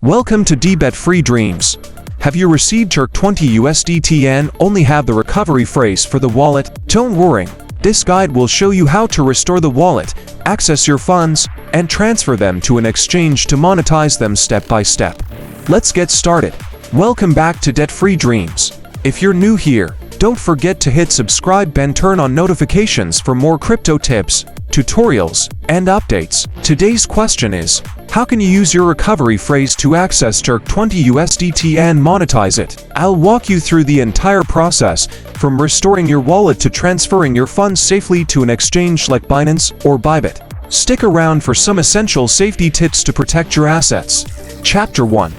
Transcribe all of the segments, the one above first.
Welcome to ByBit Free Dreams. Have you received TRC20 USDT and only have the recovery phrase for the wallet? Don't worry. This guide will show you how to restore the wallet, access your funds, and transfer them to an exchange to monetize them step by step. Let's get started. Welcome back to ByBit Free Dreams. If you're new here, don't forget to hit subscribe and turn on notifications for more crypto tips, tutorials, and updates. Today's question is, how can you use your recovery phrase to access TRC20 USDT and monetize it? I'll walk you through the entire process, from restoring your wallet to transferring your funds safely to an exchange like Binance or ByBit. Stick around for some essential safety tips to protect your assets. Chapter 1.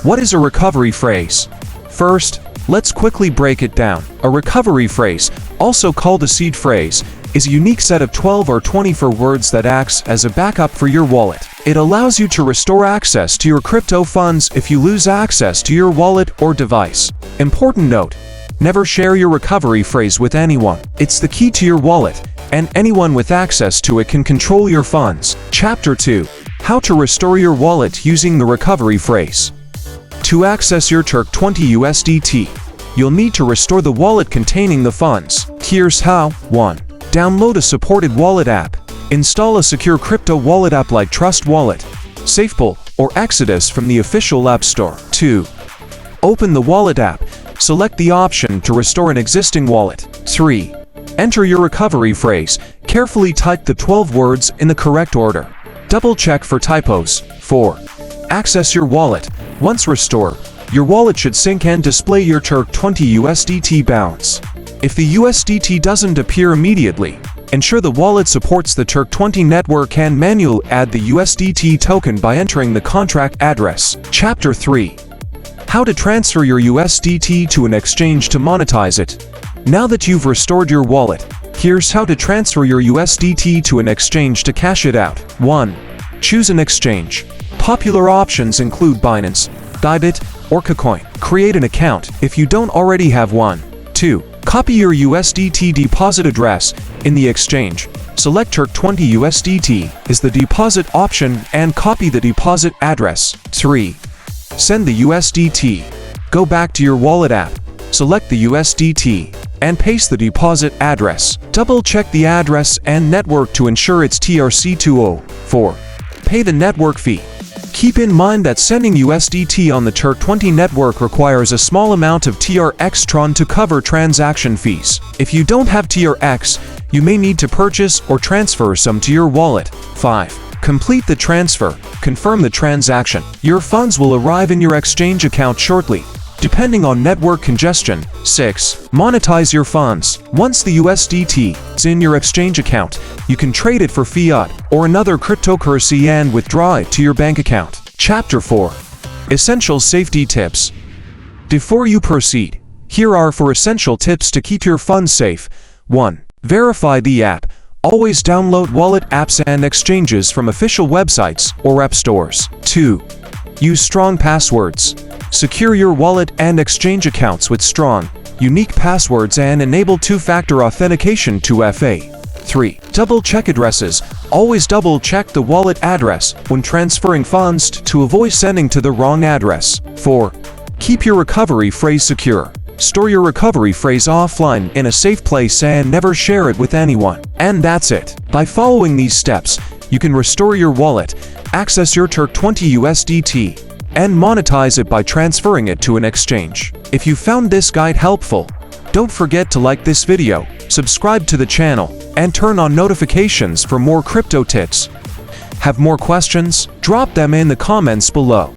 What is a recovery phrase? First, let's quickly break it down. A recovery phrase, also called a seed phrase, is a unique set of 12 or 24 words that acts as a backup for your wallet. It allows you to restore access to your crypto funds if you lose access to your wallet or device. Important note: never share your recovery phrase with anyone. It's the key to your wallet, and anyone with access to it can control your funds. Chapter 2. How to restore your wallet using the recovery phrase. To access your TRC20 USDT, you'll need to restore the wallet containing the funds. Here's how. 1. Download a supported wallet app. Install a secure crypto wallet app like Trust Wallet, SafePool, or Exodus from the official App Store. 2. Open the wallet app. Select the option to restore an existing wallet. 3. Enter your recovery phrase. Carefully type the 12 words in the correct order. Double check for typos. 4. Access your wallet. Once restored, your wallet should sync and display your TRC20 USDT balance. If the USDT doesn't appear immediately, ensure the wallet supports the TRC20 network and manually add the USDT token by entering the contract address. Chapter 3. How to transfer your USDT to an exchange to monetize it. Now that you've restored your wallet, here's how to transfer your USDT to an exchange to cash it out. 1. Choose an exchange. Popular options include Binance, ByBit, or KuCoin. Create an account if you don't already have one. 2. Copy your USDT deposit address in the exchange. Select TRC20 USDT is the deposit option and copy the deposit address. 3. Send the USDT. Go back to your wallet app, select the USDT, and paste the deposit address. Double check the address and network to ensure it's TRC20. 4. Pay the network fee. Keep in mind that sending USDT on the TRC20 network requires a small amount of TRX to cover transaction fees. If you don't have TRX, you may need to purchase or transfer some to your wallet. 5. Complete the transfer. Confirm the transaction. Your funds will arrive in your exchange account shortly, depending on network congestion. 6. Monetize your funds. Once the USDT is in your exchange account, you can trade it for fiat or another cryptocurrency and withdraw it to your bank account. Chapter 4. Essential safety tips. Before you proceed, here are 4 essential tips to keep your funds safe. 1. Verify the app. Always download wallet apps and exchanges from official websites or app stores. 2. Use strong passwords. Secure your wallet and exchange accounts with strong, unique passwords and enable two-factor authentication to FA. 3. Double-check addresses. Always double-check the wallet address when transferring funds to avoid sending to the wrong address. 4. Keep your recovery phrase secure. Store your recovery phrase offline in a safe place and never share it with anyone. And that's it. By following these steps, you can restore your wallet, access your TRC20 USDT, and monetize it by transferring it to an exchange. If you found this guide helpful, don't forget to like this video, subscribe to the channel, and turn on notifications for more crypto tips. Have more questions? Drop them in the comments below.